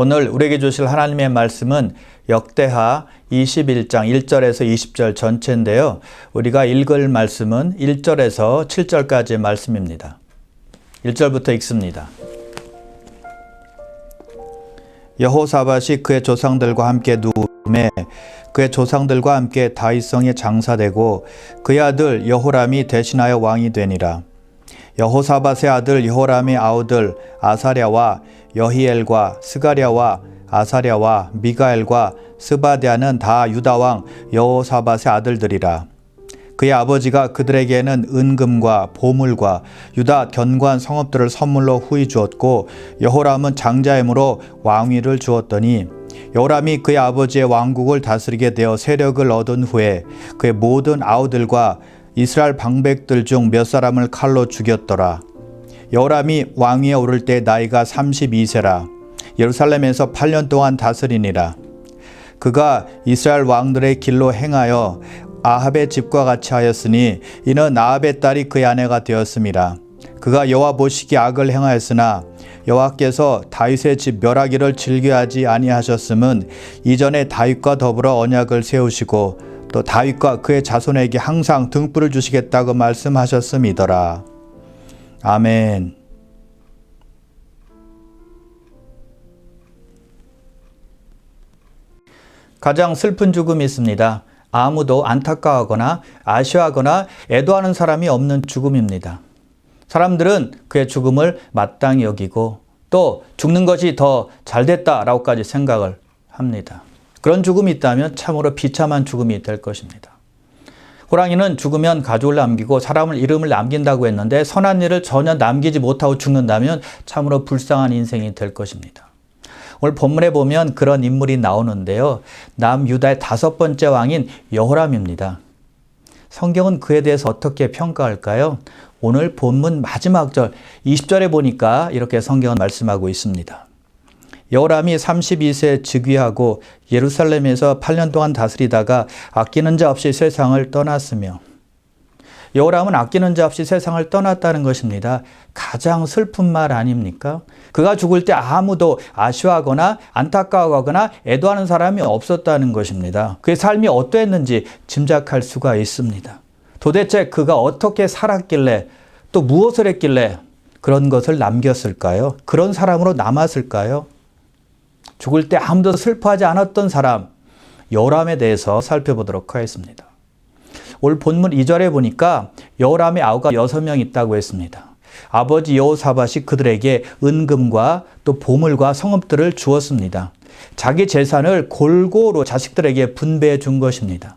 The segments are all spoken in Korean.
오늘 우리에게 주실 하나님의 말씀은 역대하 21장 1절에서 20절 전체인데요. 우리가 읽을 말씀은 1절에서 7절까지의 말씀입니다. 1절부터 읽습니다. 여호사밧이 그의 조상들과 함께 누움에 그의 조상들과 함께 다윗성에 장사되고 그의 아들 여호람이 대신하여 왕이 되니라. 여호사밧의 아들 여호람의 아우들 아사랴와 여히엘과 스가랴와 아사랴와 미가엘과 스바랴는 다 유다왕 여호사밧의 아들들이라. 그의 아버지가 그들에게는 은금과 보물과 유다 견고한 성읍들을 선물로 후히 주었고 여호람은 장자이므로 왕위를 주었더니 여호람이 그의 아버지의 왕국을 다스리게 되어 세력을 얻은 후에 그의 모든 아우들과 이스라엘 방백들 중 몇 사람을 칼로 죽였더라. 여호람이 왕위에 오를 때 나이가 32세라. 예루살렘에서 8년 동안 다스리니라. 그가 이스라엘 왕들의 길로 행하여 아합의 집과 같이 하였으니 이는 아합의 딸이 그의 아내가 되었음이라. 그가 여호와 보시기에 악을 행하였으나 여호와께서 다윗의 집 멸하기를 즐겨하지 아니하셨음은 이전에 다윗과 더불어 언약을 세우시고 또 다윗과 그의 자손에게 항상 등불을 주시겠다고 말씀하셨음이더라. 아멘. 가장 슬픈 죽음이 있습니다. 아무도 안타까워하거나 아쉬워하거나 애도하는 사람이 없는 죽음입니다. 사람들은 그의 죽음을 마땅히 여기고 또 죽는 것이 더 잘됐다라고까지 생각을 합니다. 그런 죽음이 있다면 참으로 비참한 죽음이 될 것입니다. 호랑이는 죽으면 가족을 남기고 사람을 이름을 남긴다고 했는데 선한 일을 전혀 남기지 못하고 죽는다면 참으로 불쌍한 인생이 될 것입니다. 오늘 본문에 보면 그런 인물이 나오는데요. 남유다의 5번째 왕인 여호람입니다. 성경은 그에 대해서 어떻게 평가할까요? 오늘 본문 마지막 절 20절에 보니까 이렇게 성경은 말씀하고 있습니다. 여호람이 32세 즉위하고 예루살렘에서 8년 동안 다스리다가 아끼는 자 없이 세상을 떠났으며, 여호람은 아끼는 자 없이 세상을 떠났다는 것입니다. 가장 슬픈 말 아닙니까? 그가 죽을 때 아무도 아쉬워하거나 안타까워하거나 애도하는 사람이 없었다는 것입니다. 그의 삶이 어떠했는지 짐작할 수가 있습니다. 도대체 그가 어떻게 살았길래 또 무엇을 했길래 그런 것을 남겼을까요? 그런 사람으로 남았을까요? 죽을 때 아무도 슬퍼하지 않았던 사람, 여호람에 대해서 살펴보도록 하겠습니다. 오늘 본문 2절에 보니까 여호람의 아우가 6명 있다고 했습니다. 아버지 여호사밧이 그들에게 은금과 또 보물과 성읍들을 주었습니다. 자기 재산을 골고루 자식들에게 분배해 준 것입니다.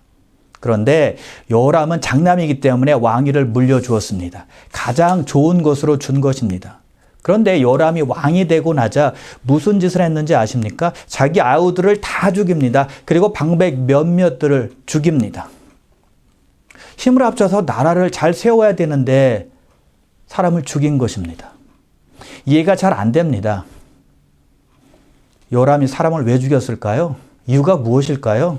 그런데 여호람은 장남이기 때문에 왕위를 물려주었습니다. 가장 좋은 것으로 준 것입니다. 그런데 여호람이 왕이 되고 나자 무슨 짓을 했는지 아십니까? 자기 아우들을 다 죽입니다. 그리고 방백 몇몇들을 죽입니다. 힘을 합쳐서 나라를 잘 세워야 되는데 사람을 죽인 것입니다. 이해가 잘 안 됩니다. 여호람이 사람을 왜 죽였을까요? 이유가 무엇일까요?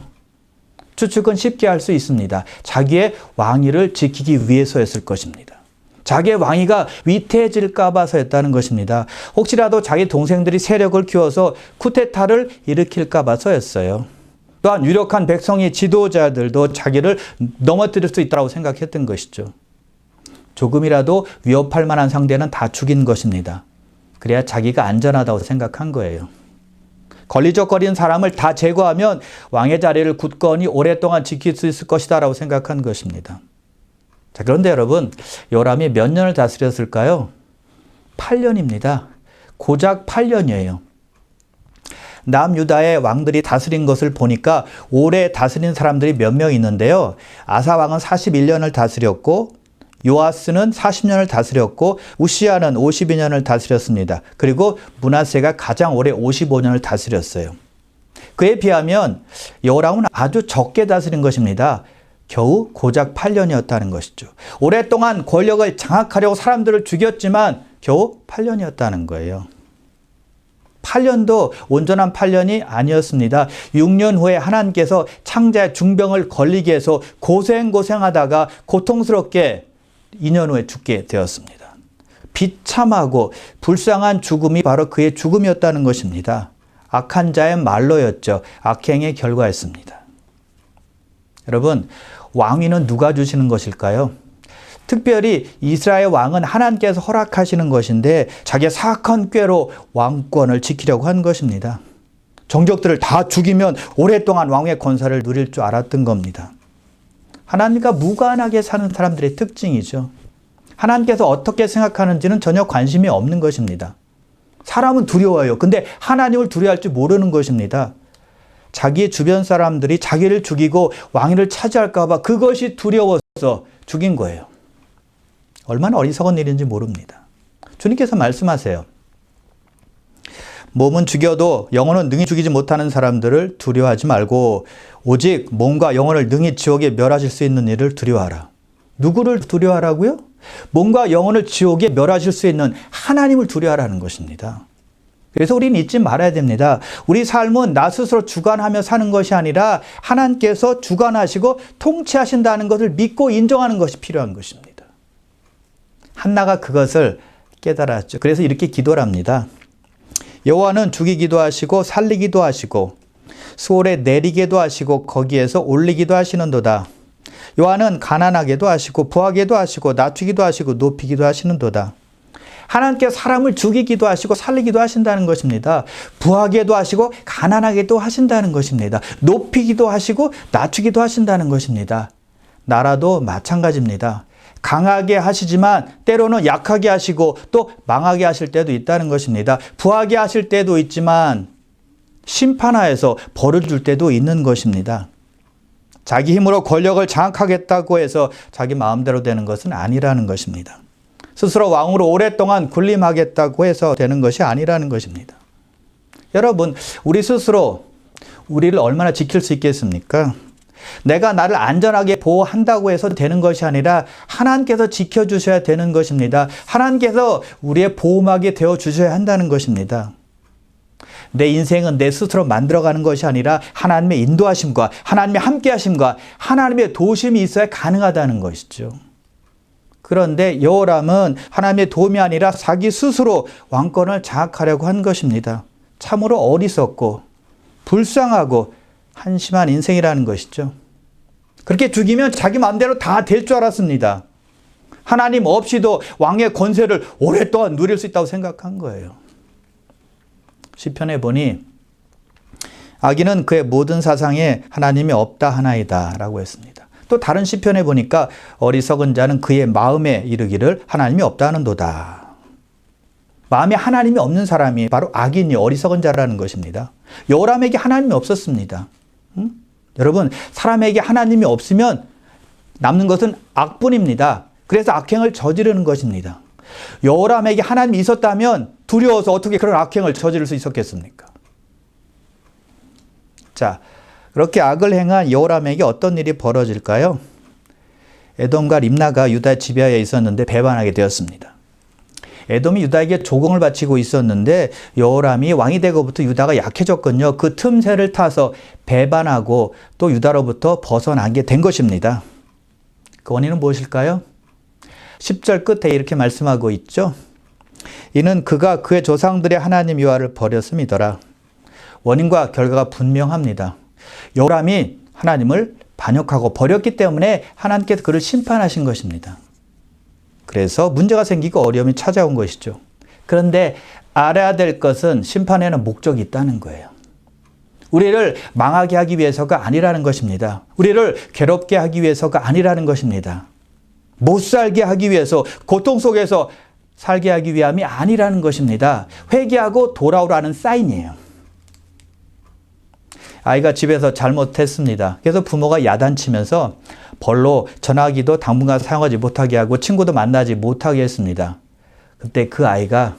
추측은 쉽게 할 수 있습니다. 자기의 왕위를 지키기 위해서였을 것입니다. 자기의 왕위가 위태해질까 봐서였다는 것입니다. 혹시라도 자기 동생들이 세력을 키워서 쿠데타를 일으킬까 봐서였어요. 또한 유력한 백성의 지도자들도 자기를 넘어뜨릴 수 있다고 생각했던 것이죠. 조금이라도 위협할 만한 상대는 다 죽인 것입니다. 그래야 자기가 안전하다고 생각한 거예요. 걸리적거리는 사람을 다 제거하면 왕의 자리를 굳건히 오랫동안 지킬 수 있을 것이다라고 생각한 것입니다. 자, 그런데 여러분, 여호람이 몇 년을 다스렸을까요? 8년입니다. 고작 8년이에요. 남유다의 왕들이 다스린 것을 보니까 오래 다스린 사람들이 몇 명 있는데요. 아사 왕은 41년을 다스렸고 요아스는 40년을 다스렸고 우시야는 52년을 다스렸습니다. 그리고 므낫세가 가장 오래 55년을 다스렸어요. 그에 비하면 여호람은 아주 적게 다스린 것입니다. 겨우 고작 8년이었다는 것이죠. 오랫동안 권력을 장악하려고 사람들을 죽였지만 겨우 8년이었다는 거예요. 8년도 온전한 8년이 아니었습니다. 6년 후에 하나님께서 창자의 중병을 걸리게 해서 고생하다가 고통스럽게 2년 후에 죽게 되었습니다. 비참하고 불쌍한 죽음이 바로 그의 죽음이었다는 것입니다. 악한 자의 말로였죠. 악행의 결과였습니다. 여러분, 왕위는 누가 주시는 것일까요? 특별히 이스라엘 왕은 하나님께서 허락하시는 것인데 자기의 사악한 꾀로 왕권을 지키려고 한 것입니다. 정적들을 다 죽이면 오랫동안 왕의 권세를 누릴 줄 알았던 겁니다. 하나님과 무관하게 사는 사람들의 특징이죠. 하나님께서 어떻게 생각하는지는 전혀 관심이 없는 것입니다. 사람은 두려워요. 근데 하나님을 두려워할 줄 모르는 것입니다. 자기의 주변 사람들이 자기를 죽이고 왕위를 차지할까 봐 그것이 두려워서 죽인 거예요. 얼마나 어리석은 일인지 모릅니다. 주님께서 말씀하세요. 몸은 죽여도 영혼은 능히 죽이지 못하는 사람들을 두려워하지 말고 오직 몸과 영혼을 능히 지옥에 멸하실 수 있는 일을 두려워하라. 누구를 두려워하라고요? 몸과 영혼을 지옥에 멸하실 수 있는 하나님을 두려워하라는 것입니다. 그래서 우리는 잊지 말아야 됩니다. 우리 삶은 나 스스로 주관하며 사는 것이 아니라 하나님께서 주관하시고 통치하신다는 것을 믿고 인정하는 것이 필요한 것입니다. 한나가 그것을 깨달았죠. 그래서 이렇게 기도를 합니다. 여호와는 죽이기도 하시고 살리기도 하시고 수월에 내리게도 하시고 거기에서 올리기도 하시는도다. 여호와는 가난하게도 하시고 부하게도 하시고 낮추기도 하시고 높이기도 하시는도다. 하나님께서 사람을 죽이기도 하시고 살리기도 하신다는 것입니다. 부하게도 하시고 가난하게도 하신다는 것입니다. 높이기도 하시고 낮추기도 하신다는 것입니다. 나라도 마찬가지입니다. 강하게 하시지만 때로는 약하게 하시고 또 망하게 하실 때도 있다는 것입니다. 부하게 하실 때도 있지만 심판하여서 벌을 줄 때도 있는 것입니다. 자기 힘으로 권력을 장악하겠다고 해서 자기 마음대로 되는 것은 아니라는 것입니다. 스스로 왕으로 오랫동안 군림하겠다고 해서 되는 것이 아니라는 것입니다. 여러분, 우리 스스로 우리를 얼마나 지킬 수 있겠습니까? 내가 나를 안전하게 보호한다고 해서 되는 것이 아니라 하나님께서 지켜주셔야 되는 것입니다. 하나님께서 우리의 보호막이 되어주셔야 한다는 것입니다. 내 인생은 내 스스로 만들어가는 것이 아니라 하나님의 인도하심과 하나님의 함께하심과 하나님의 도우심이 있어야 가능하다는 것이죠. 그런데 여호람은 하나님의 도움이 아니라 자기 스스로 왕권을 장악하려고 한 것입니다. 참으로 어리석고 불쌍하고 한심한 인생이라는 것이죠. 그렇게 죽이면 자기 마음대로 다 될 줄 알았습니다. 하나님 없이도 왕의 권세를 오랫동안 누릴 수 있다고 생각한 거예요. 시편에 보니 악인은 그의 모든 사상에 하나님이 없다 하나이다 라고 했습니다. 또 다른 시편에 보니까 어리석은 자는 그의 마음에 이르기를 하나님이 없다 하는도다. 마음에 하나님이 없는 사람이 바로 악인이 어리석은 자라는 것입니다. 여호람에게 하나님이 없었습니다. 여러분, 사람에게 하나님이 없으면 남는 것은 악뿐입니다. 그래서 악행을 저지르는 것입니다. 여호람에게 하나님이 있었다면 두려워서 어떻게 그런 악행을 저지를 수 있었겠습니까? 자, 그렇게 악을 행한 여호람에게 어떤 일이 벌어질까요? 에돔과 림나가 유다 지배하에 있었는데 배반하게 되었습니다. 에돔이 유다에게 조공을 바치고 있었는데 여호람이 왕이 되고부터 유다가 약해졌거든요. 그 틈새를 타서 배반하고 또 유다로부터 벗어나게 된 것입니다. 그 원인은 무엇일까요? 10절 끝에 이렇게 말씀하고 있죠. 이는 그가 그의 조상들의 하나님 여호와를 버렸음이더라. 원인과 결과가 분명합니다. 여호람이 하나님을 반역하고 버렸기 때문에 하나님께서 그를 심판하신 것입니다. 그래서 문제가 생기고 어려움이 찾아온 것이죠. 그런데 알아야 될 것은 심판에는 목적이 있다는 거예요. 우리를 망하게 하기 위해서가 아니라는 것입니다. 우리를 괴롭게 하기 위해서가 아니라는 것입니다. 못 살게 하기 위해서, 고통 속에서 살게 하기 위함이 아니라는 것입니다. 회개하고 돌아오라는 사인이에요. 아이가 집에서 잘못했습니다. 그래서 부모가 야단치면서 벌로 전화기도 당분간 사용하지 못하게 하고 친구도 만나지 못하게 했습니다. 그때 그 아이가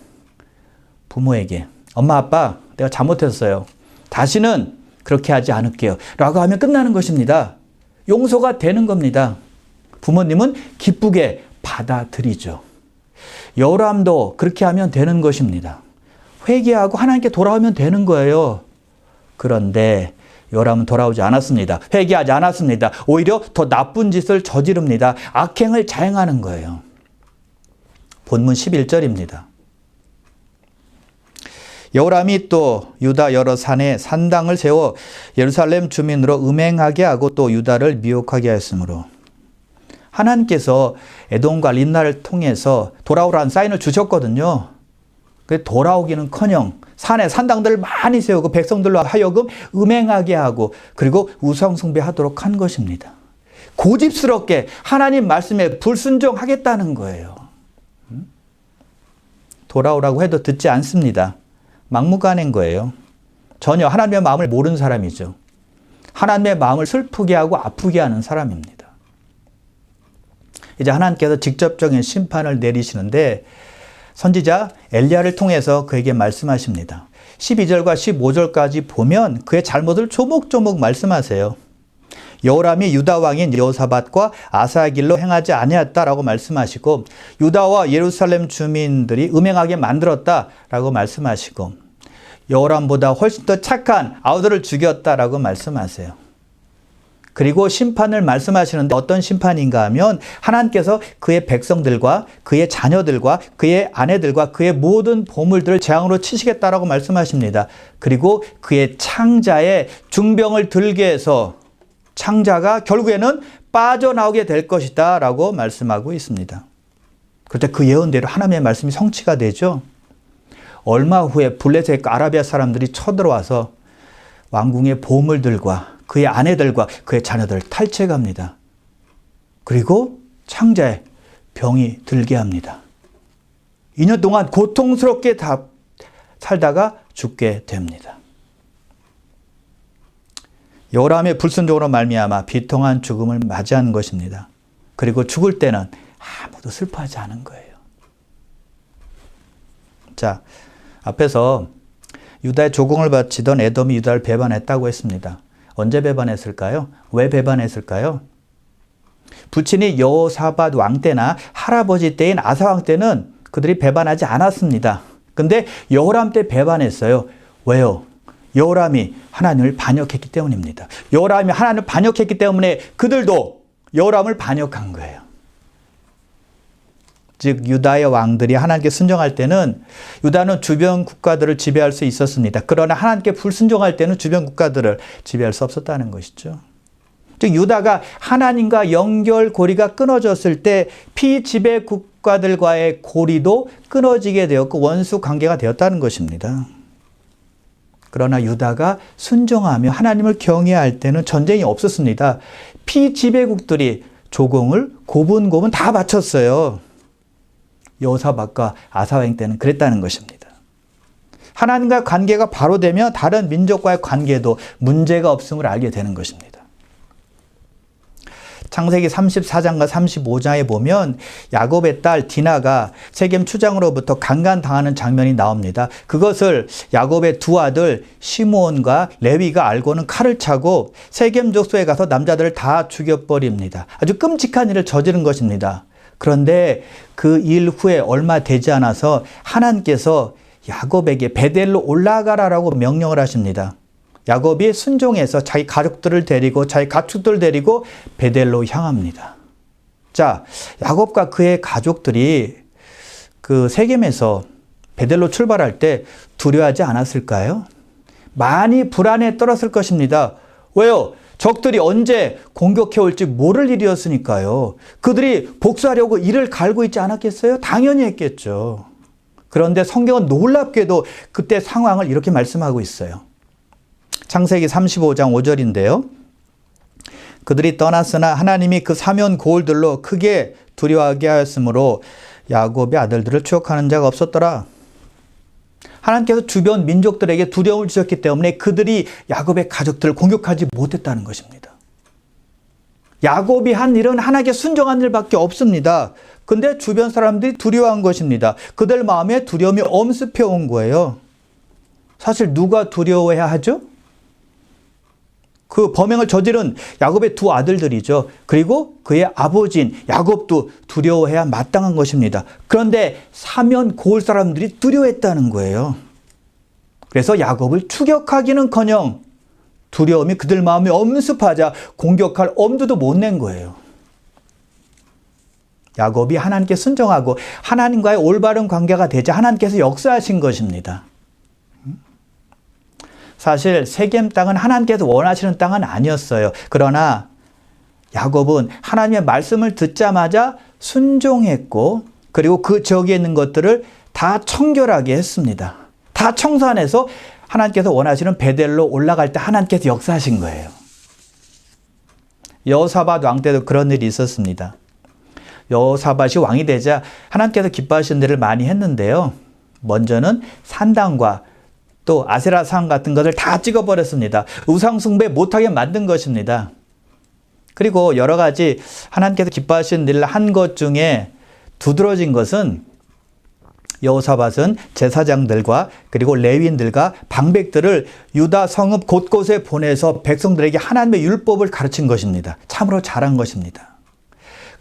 부모에게 엄마, 아빠, 내가 잘못했어요. 다시는 그렇게 하지 않을게요. 라고 하면 끝나는 것입니다. 용서가 되는 겁니다. 부모님은 기쁘게 받아들이죠. 여호람도 그렇게 하면 되는 것입니다. 회개하고 하나님께 돌아오면 되는 거예요. 그런데 여호람은 돌아오지 않았습니다. 회개하지 않았습니다. 오히려 더 나쁜 짓을 저지릅니다. 악행을 자행하는 거예요. 본문 11절입니다. 여호람이 또 유다 여러 산에 산당을 세워 예루살렘 주민으로 음행하게 하고 또 유다를 미혹하게 하였으므로 하나님께서 에돔과 림나를 통해서 돌아오라는 사인을 주셨거든요. 돌아오기는커녕 산에 산당들을 많이 세우고 백성들로 하여금 음행하게 하고 그리고 우상숭배하도록 한 것입니다. 고집스럽게 하나님 말씀에 불순종하겠다는 거예요. 돌아오라고 해도 듣지 않습니다. 막무가내인 거예요. 전혀 하나님의 마음을 모르는 사람이죠. 하나님의 마음을 슬프게 하고 아프게 하는 사람입니다. 이제 하나님께서 직접적인 심판을 내리시는데 선지자 엘리야를 통해서 그에게 말씀하십니다. 12절과 15절까지 보면 그의 잘못을 조목조목 말씀하세요. 여호람이 유다 왕인 여호사밧과 아사의 길로 행하지 아니하였다라고 말씀하시고 유다와 예루살렘 주민들이 음행하게 만들었다라고 말씀하시고 여호람보다 훨씬 더 착한 아우들을 죽였다라고 말씀하세요. 그리고 심판을 말씀하시는데 어떤 심판인가 하면 하나님께서 그의 백성들과 그의 자녀들과 그의 아내들과 그의 모든 보물들을 재앙으로 치시겠다라고 말씀하십니다. 그리고 그의 창자에 중병을 들게 해서 창자가 결국에는 빠져나오게 될 것이다 라고 말씀하고 있습니다. 그때 그 예언대로 하나님의 말씀이 성취가 되죠. 얼마 후에 블레셋 아라비아 사람들이 쳐들어와서 왕궁의 보물들과 그의 아내들과 그의 자녀들을 탈취해갑니다. 그리고 창자에 병이 들게 합니다. 2년 동안 고통스럽게 살다가 죽게 됩니다. 여호람의 불순종으로 말미암아 비통한 죽음을 맞이한 것입니다. 그리고 죽을 때는 아무도 슬퍼하지 않은 거예요. 자, 앞에서 유다의 조공을 바치던 에돔이 유다를 배반했다고 했습니다. 언제 배반했을까요? 왜 배반했을까요? 부친이 여호사밧 왕 때나 할아버지 때인 아사 왕 때는 그들이 배반하지 않았습니다. 근데 여호람 때 배반했어요. 왜요? 여호람이 하나님을 반역했기 때문입니다. 여호람이 하나님을 반역했기 때문에 그들도 여호람을 반역한 거예요. 즉 유다의 왕들이 하나님께 순종할 때는 유다는 주변 국가들을 지배할 수 있었습니다. 그러나 하나님께 불순종할 때는 주변 국가들을 지배할 수 없었다는 것이죠. 즉 유다가 하나님과 연결고리가 끊어졌을 때 피지배 국가들과의 고리도 끊어지게 되었고 원수 관계가 되었다는 것입니다. 그러나 유다가 순종하며 하나님을 경외할 때는 전쟁이 없었습니다. 피지배국들이 조공을 고분고분 다 바쳤어요. 여호사밧과 아사왕 때는 그랬다는 것입니다. 하나님과 관계가 바로 되면 다른 민족과의 관계도 문제가 없음을 알게 되는 것입니다. 창세기 34장과 35장에 보면 야곱의 딸 디나가 세겜 추장으로부터 강간당하는 장면이 나옵니다. 그것을 야곱의 두 아들 시므온과 레위가 알고는 칼을 차고 세겜 족속에 가서 남자들을 다 죽여버립니다. 아주 끔찍한 일을 저지른 것입니다. 그런데 그 일 후에 얼마 되지 않아서 하나님께서 야곱에게 베델로 올라가라라고 명령을 하십니다. 야곱이 순종해서 자기 가족들을 데리고 자기 가축들을 데리고 베델로 향합니다. 자, 야곱과 그의 가족들이 그 세겜에서 베델로 출발할 때 두려워하지 않았을까요? 많이 불안에 떨었을 것입니다. 왜요? 적들이 언제 공격해 올지 모를 일이었으니까요. 그들이 복수하려고 이를 갈고 있지 않았겠어요? 당연히 했겠죠. 그런데 성경은 놀랍게도 그때 상황을 이렇게 말씀하고 있어요. 창세기 35장 5절인데요. 그들이 떠났으나 하나님이 그 사면 고울들로 크게 두려워하게 하였으므로 야곱의 아들들을 추억하는 자가 없었더라. 하나님께서 주변 민족들에게 두려움을 주셨기 때문에 그들이 야곱의 가족들을 공격하지 못했다는 것입니다. 야곱이 한 일은 하나님께 순종한 일밖에 없습니다. 근데 주변 사람들이 두려워한 것입니다. 그들 마음에 두려움이 엄습해 온 거예요. 사실 누가 두려워해야 하죠? 그 범행을 저지른 야곱의 두 아들들이죠. 그리고 그의 아버지인 야곱도 두려워해야 마땅한 것입니다. 그런데 사면 고을 사람들이 두려워했다는 거예요. 그래서 야곱을 추격하기는커녕 두려움이 그들 마음에 엄습하자 공격할 엄두도 못 낸 거예요. 야곱이 하나님께 순종하고 하나님과의 올바른 관계가 되자 하나님께서 역사하신 것입니다. 사실 세겜 땅은 하나님께서 원하시는 땅은 아니었어요. 그러나 야곱은 하나님의 말씀을 듣자마자 순종했고, 그리고 그 지역에 있는 것들을 다 청결하게 했습니다. 다 청산해서 하나님께서 원하시는 베델로 올라갈 때 하나님께서 역사하신 거예요. 여호사밧 왕 때도 그런 일이 있었습니다. 여호사밧이 왕이 되자 하나님께서 기뻐하시는 일을 많이 했는데요. 먼저는 산당과 또 아세라상 같은 것을 다 찍어버렸습니다. 우상숭배 못하게 만든 것입니다. 그리고 여러 가지 하나님께서 기뻐하시는 일을 한 것 중에 두드러진 것은 여호사밧은 제사장들과 그리고 레위인들과 방백들을 유다 성읍 곳곳에 보내서 백성들에게 하나님의 율법을 가르친 것입니다. 참으로 잘한 것입니다.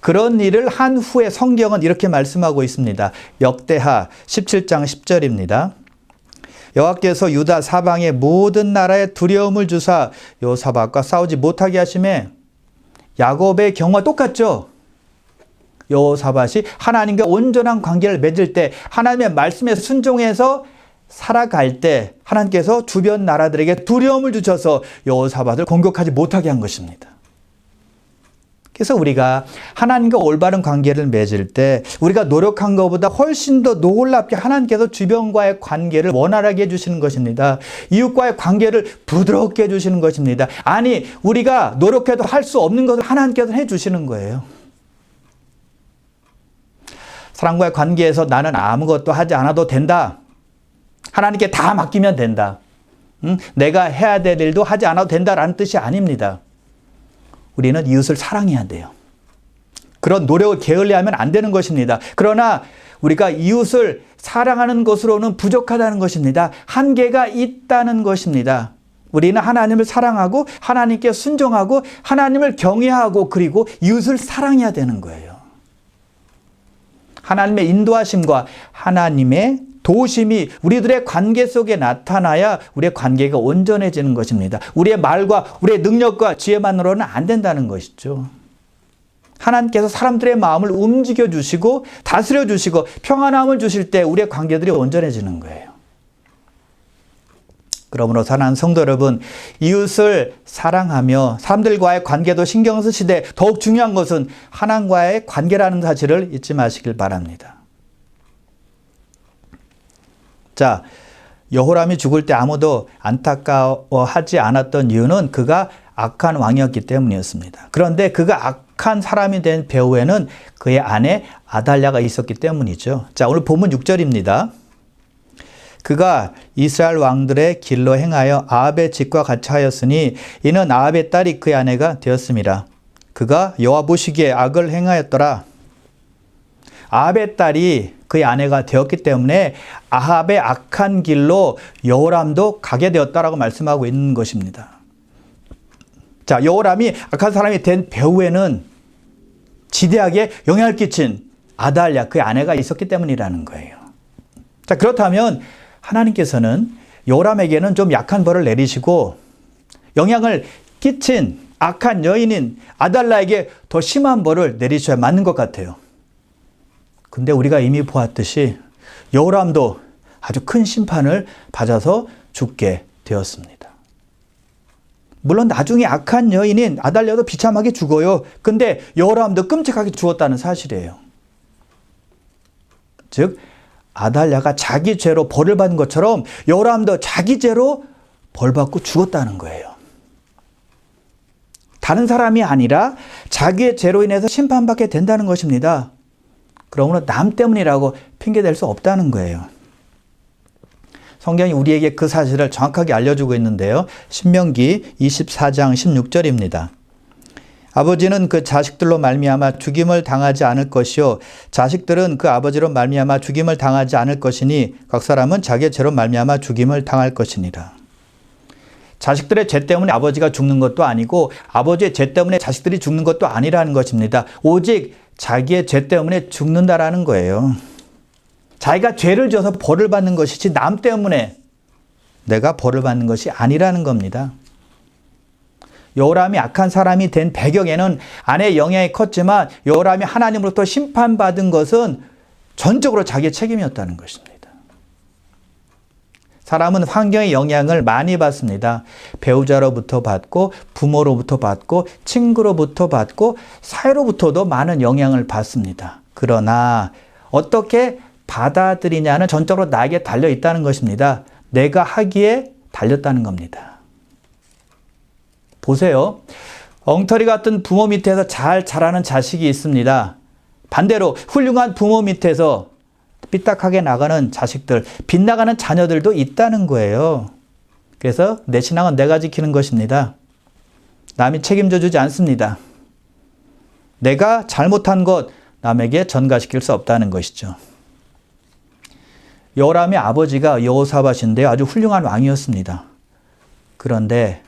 그런 일을 한 후에 성경은 이렇게 말씀하고 있습니다. 역대하 17장 10절입니다. 여호와께서 유다 사방의 모든 나라에 두려움을 주사 여호사밧과 싸우지 못하게 하시매, 야곱의 경우와 똑같죠. 여호사밧이 하나님과 온전한 관계를 맺을 때, 하나님의 말씀에 순종해서 살아갈 때 하나님께서 주변 나라들에게 두려움을 주셔서 여호사밧을 공격하지 못하게 한 것입니다. 그래서 우리가 하나님과 올바른 관계를 맺을 때 우리가 노력한 것보다 훨씬 더 놀랍게 하나님께서 주변과의 관계를 원활하게 해주시는 것입니다. 이웃과의 관계를 부드럽게 해주시는 것입니다. 아니, 우리가 노력해도 할 수 없는 것을 하나님께서 해주시는 거예요. 사람과의 관계에서 나는 아무것도 하지 않아도 된다. 하나님께 다 맡기면 된다. 내가 해야 될 일도 하지 않아도 된다라는 뜻이 아닙니다. 우리는 이웃을 사랑해야 돼요. 그런 노력을 게을리하면 안 되는 것입니다. 그러나 우리가 이웃을 사랑하는 것으로는 부족하다는 것입니다. 한계가 있다는 것입니다. 우리는 하나님을 사랑하고 하나님께 순종하고 하나님을 경외하고 그리고 이웃을 사랑해야 되는 거예요. 하나님의 인도하심과 하나님의 도우심이 우리들의 관계 속에 나타나야 우리의 관계가 온전해지는 것입니다. 우리의 말과 우리의 능력과 지혜만으로는 안 된다는 것이죠. 하나님께서 사람들의 마음을 움직여 주시고 다스려 주시고 평안함을 주실 때 우리의 관계들이 온전해지는 거예요. 그러므로 사랑하는 성도 여러분, 이웃을 사랑하며 사람들과의 관계도 신경 쓰시되 더욱 중요한 것은 하나님과의 관계라는 사실을 잊지 마시길 바랍니다. 자, 여호람이 죽을 때 아무도 안타까워하지 않았던 이유는 그가 악한 왕이었기 때문이었습니다. 그런데 그가 악한 사람이 된 배후에는 그의 아내 아달랴가 있었기 때문이죠. 자, 오늘 본문 6절입니다. 그가 이스라엘 왕들의 길로 행하여 아합의 집과 같이 하였으니 이는 아합의 딸이 그의 아내가 되었습니다. 그가 여호와 보시기에 악을 행하였더라. 아합의 딸이 그의 아내가 되었기 때문에 아합의 악한 길로 여호람도 가게 되었다라고 말씀하고 있는 것입니다. 자, 여호람이 악한 사람이 된 배후에는 지대하게 영향을 끼친 아달랴, 그의 아내가 있었기 때문이라는 거예요. 자, 그렇다면 하나님께서는 여호람에게는 좀 약한 벌을 내리시고 영향을 끼친 악한 여인인 아달랴에게 더 심한 벌을 내리셔야 맞는 것 같아요. 근데 우리가 이미 보았듯이 여호람도 아주 큰 심판을 받아서 죽게 되었습니다. 물론 나중에 악한 여인인 아달랴도 비참하게 죽어요. 근데 여호람도 끔찍하게 죽었다는 사실이에요. 즉 아달랴가 자기 죄로 벌을 받은 것처럼 여호람도 자기 죄로 벌 받고 죽었다는 거예요. 다른 사람이 아니라 자기의 죄로 인해서 심판받게 된다는 것입니다. 그러므로 남 때문이라고 핑계댈 수 없다는 거예요. 성경이 우리에게 그 사실을 정확하게 알려주고 있는데요. 신명기 24장 16절입니다. 아버지는 그 자식들로 말미암아 죽임을 당하지 않을 것이요 자식들은 그 아버지로 말미암아 죽임을 당하지 않을 것이니 각 사람은 자기의 죄로 말미암아 죽임을 당할 것이니라. 자식들의 죄 때문에 아버지가 죽는 것도 아니고 아버지의 죄 때문에 자식들이 죽는 것도 아니라는 것입니다. 오직 자기의 죄 때문에 죽는다라는 거예요. 자기가 죄를 지어서 벌을 받는 것이지 남 때문에 내가 벌을 받는 것이 아니라는 겁니다. 여호람이 악한 사람이 된 배경에는 아내의 영향이 컸지만 여호람이 하나님으로부터 심판받은 것은 전적으로 자기의 책임이었다는 것입니다. 사람은 환경의 영향을 많이 받습니다. 배우자로부터 받고, 부모로부터 받고, 친구로부터 받고, 사회로부터도 많은 영향을 받습니다. 그러나 어떻게 받아들이냐는 전적으로 나에게 달려 있다는 것입니다. 내가 하기에 달렸다는 겁니다. 보세요. 엉터리 같은 부모 밑에서 잘 자라는 자식이 있습니다. 반대로 훌륭한 부모 밑에서 삐딱하게 나가는 자식들, 빗나가는 자녀들도 있다는 거예요. 그래서 내 신앙은 내가 지키는 것입니다. 남이 책임져 주지 않습니다. 내가 잘못한 것 남에게 전가시킬 수 없다는 것이죠. 여호람의 아버지가 여호사밧인데 아주 훌륭한 왕이었습니다. 그런데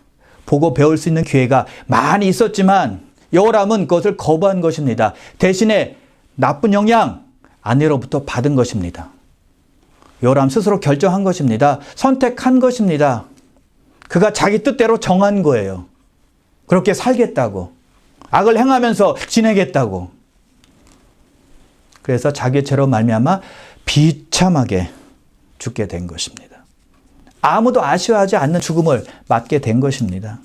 보고 배울 수 있는 기회가 많이 있었지만 여호람은 그것을 거부한 것입니다. 대신에 나쁜 영향 아내로부터 받은 것입니다. 여호람 스스로 결정한 것입니다. 선택한 것입니다. 그가 자기 뜻대로 정한 거예요. 그렇게 살겠다고. 악을 행하면서 지내겠다고. 그래서 자기의 죄로 말미암아 비참하게 죽게 된 것입니다. 아무도 아쉬워하지 않는 죽음을 맞게 된 것입니다.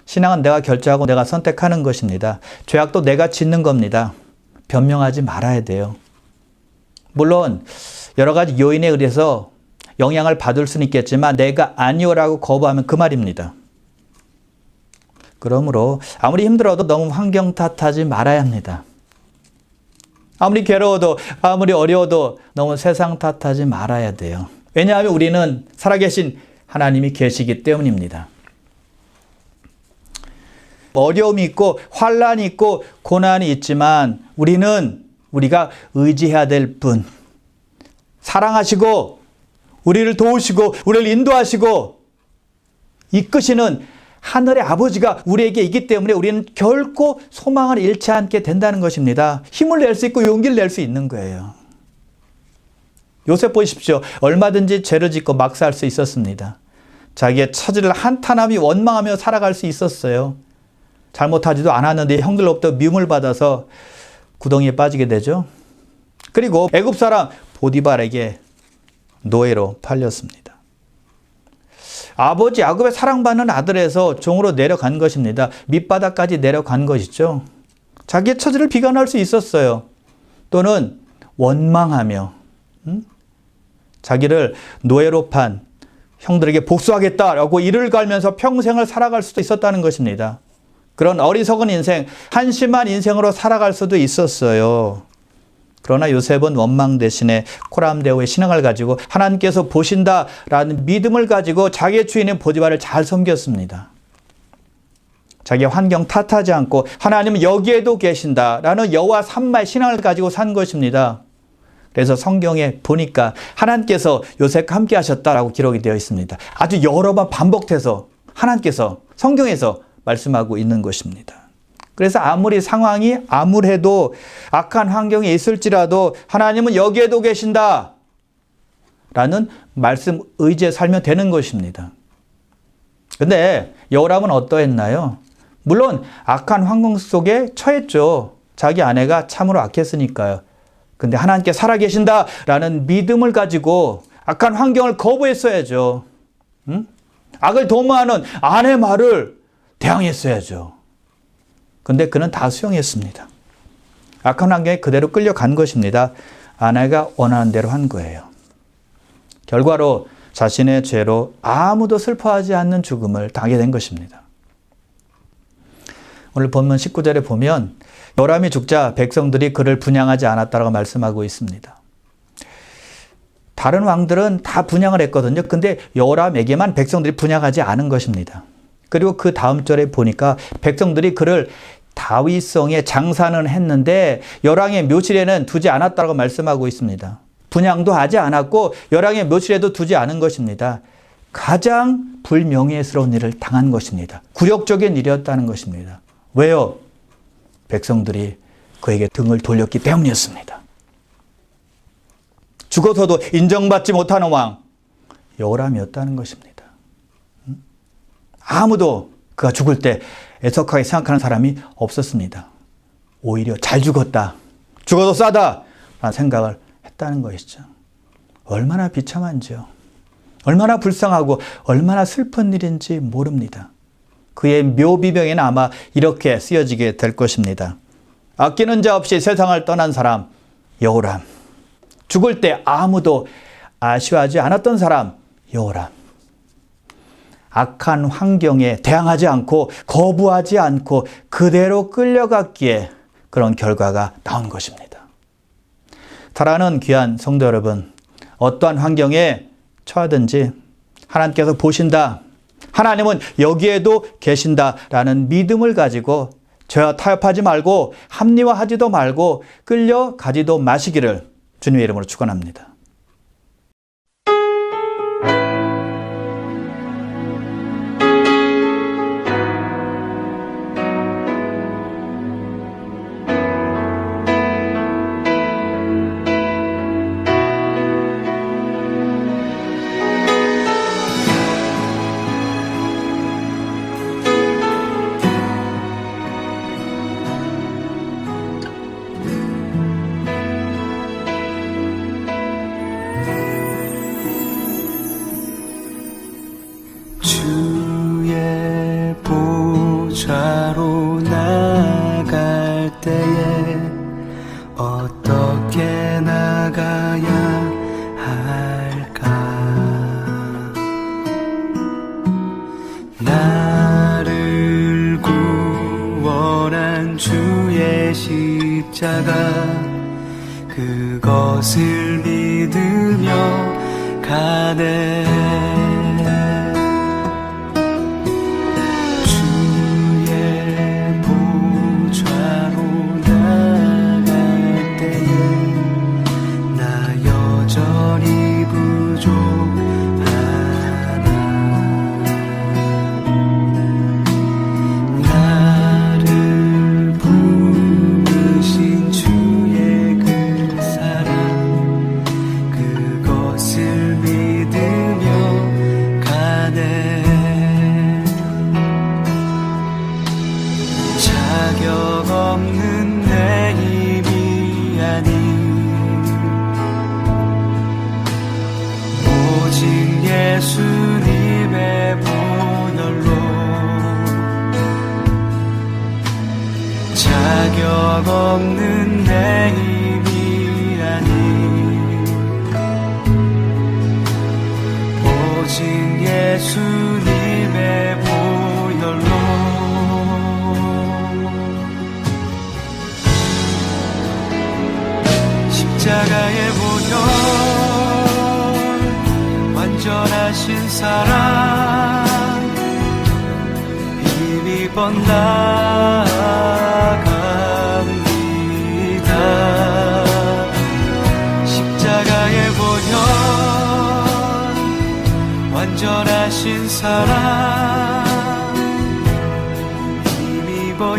신앙은 내가 결정하고 내가 선택하는 것입니다. 죄악도 내가 짓는 겁니다. 변명하지 말아야 돼요. 물론 여러 가지 요인에 의해서 영향을 받을 수는 있겠지만 내가 아니오라고 거부하면 그 말입니다. 그러므로 아무리 힘들어도 너무 환경 탓하지 말아야 합니다. 아무리 괴로워도 아무리 어려워도 너무 세상 탓하지 말아야 돼요. 왜냐하면 우리는 살아계신 하나님이 계시기 때문입니다. 어려움이 있고 환란이 있고 고난이 있지만 우리가 의지해야 될 분, 사랑하시고 우리를 도우시고 우리를 인도하시고 이끄시는 하늘의 아버지가 우리에게 있기 때문에 우리는 결코 소망을 잃지 않게 된다는 것입니다. 힘을 낼 수 있고 용기를 낼 수 있는 거예요. 요셉 보십시오. 얼마든지 죄를 짓고 막 살 수 있었습니다. 자기의 처지를 한탄하며 원망하며 살아갈 수 있었어요. 잘못하지도 않았는데 형들로부터 미움을 받아서 구덩이에 빠지게 되죠. 그리고 애굽 사람 보디발에게 노예로 팔렸습니다. 아버지 야곱의 사랑받는 아들에서 종으로 내려간 것입니다. 밑바닥까지 내려간 것이죠. 자기의 처지를 비관할 수 있었어요. 또는 원망하며 자기를 노예로 판 형들에게 복수하겠다라고 이를 갈면서 평생을 살아갈 수도 있었다는 것입니다. 그런 어리석은 인생, 한심한 인생으로 살아갈 수도 있었어요. 그러나 요셉은 원망 대신에 코람데오의 신앙을 가지고 하나님께서 보신다라는 믿음을 가지고 자기의 주인인 보디발을 잘 섬겼습니다. 자기의 환경 탓하지 않고 하나님은 여기에도 계신다라는 여호와 삼마의 신앙을 가지고 산 것입니다. 그래서 성경에 보니까 하나님께서 요셉과 함께 하셨다라고 기록이 되어 있습니다. 아주 여러 번 반복해서 하나님께서 성경에서 말씀하고 있는 것입니다. 그래서 아무리 상황이 암울해도 악한 환경에 있을지라도 하나님은 여기에도 계신다 라는 말씀 의지에 살면 되는 것입니다. 근데 여호람은 어떠했나요? 물론 악한 환경 속에 처했죠. 자기 아내가 참으로 악했으니까요. 근데 하나님께 살아계신다 라는 믿음을 가지고 악한 환경을 거부했어야죠. 악을 도모하는 아내 말을 대항했어야죠. 근데 그는 다 수용했습니다. 악한 환경에 그대로 끌려간 것입니다. 아내가 원하는 대로 한 거예요. 결과로 자신의 죄로 아무도 슬퍼하지 않는 죽음을 당하게 된 것입니다. 오늘 본문 19절에 보면 여호람이 죽자 백성들이 그를 분향하지 않았다고 말씀하고 있습니다. 다른 왕들은 다 분향을 했거든요. 근데 여호람에게만 백성들이 분향하지 않은 것입니다. 그리고 그 다음 절에 보니까 백성들이 그를 다윗성에 장사는 했는데 열왕의 묘실에는 두지 않았다고 말씀하고 있습니다. 분향도 하지 않았고 열왕의 묘실에도 두지 않은 것입니다. 가장 불명예스러운 일을 당한 것입니다. 굴욕적인 일이었다는 것입니다. 왜요? 백성들이 그에게 등을 돌렸기 때문이었습니다. 죽어서도 인정받지 못하는 왕 여호람이었다는 것입니다. 아무도 그가 죽을 때 애석하게 생각하는 사람이 없었습니다. 오히려 잘 죽었다. 죽어도 싸다. 라는 생각을 했다는 것이죠. 얼마나 비참한지요. 얼마나 불쌍하고 얼마나 슬픈 일인지 모릅니다. 그의 묘비명에는 아마 이렇게 쓰여지게 될 것입니다. 아끼는 자 없이 세상을 떠난 사람 여호람. 죽을 때 아무도 아쉬워하지 않았던 사람 여호람. 악한 환경에 대항하지 않고 거부하지 않고 그대로 끌려갔기에 그런 결과가 나온 것입니다. 사랑하는 귀한 성도 여러분, 어떠한 환경에 처하든지 하나님께서 보신다, 하나님은 여기에도 계신다라는 믿음을 가지고 저와 타협하지 말고 합리화하지도 말고 끌려가지도 마시기를 주님의 이름으로 축원합니다. 주의 보좌로 나갈 때에 어떻게 나가야 할까? 나를 구원한 주의 십자가 그것을 믿으며 가네. 자격 없는 내 힘이 아닌 오직 예수님의 보혈로 자격 없는 내 힘이 아닌 오직 예수님의 보혈로 십자가의 보혈 완전하신 사랑 힘이 뻗나갑니다. 십자가의 보혈 완전하신 사랑 힘입어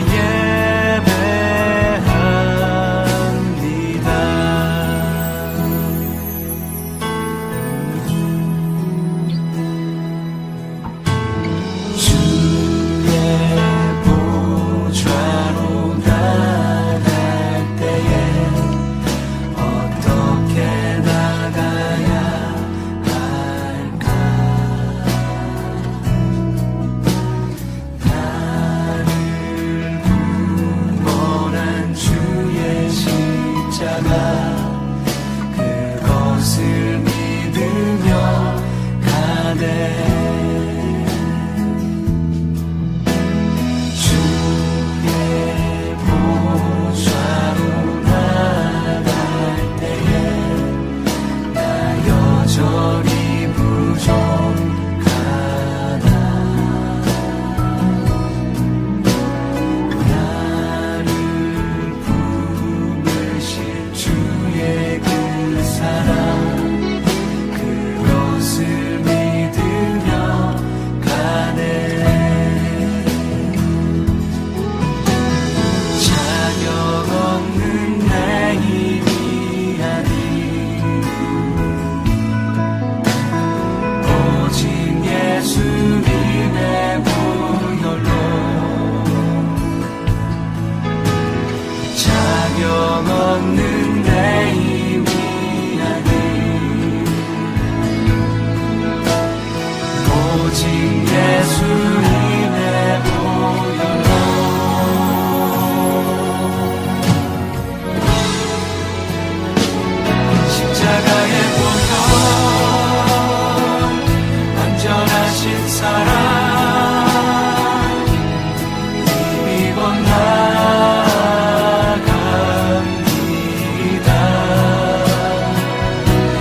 그것을 믿으며 가네. 주의 보좌로 나갈 때에 나 여전히 부족하다. 나를 품으신 주의 그 사랑 그것을 믿으며 오직 예수님의 보혈로 십자가의 보혈 완전하신 사랑 힘입어 나아갑니다.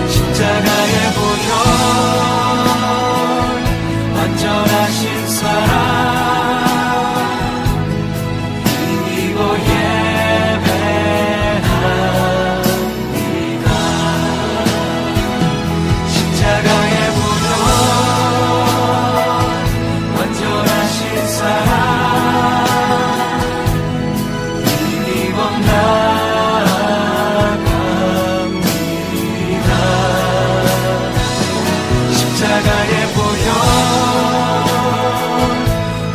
십자가의 보혈 완전하신 사랑 힘입어 예배합니다. 십자가의 보혈 완전하신 사랑 힘입어 나아갑니다. 십자가의 보혈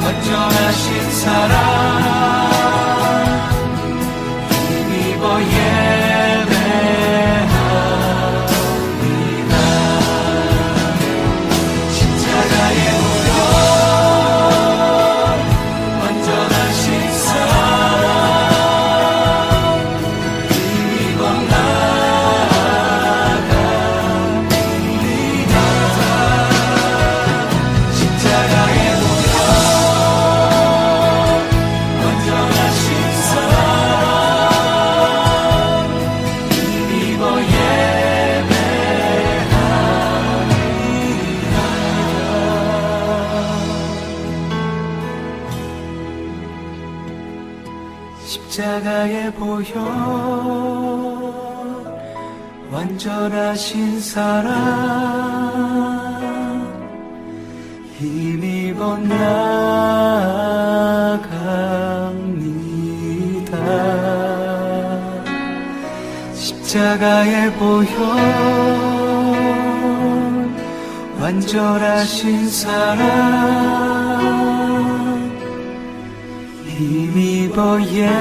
완전하신 사랑 힘입어 예배합니다. 십자가의 보혈 완전하신 사랑 힘입어 나아갑니다. 십자가의 보혈 완전하신 사랑 힘입어 예배합니다. 십자가의 보혈 완전하신 사랑 힘입어 나아갑니다. 십자가의 보혈 완전하신 사랑 힘입어 예배합니다.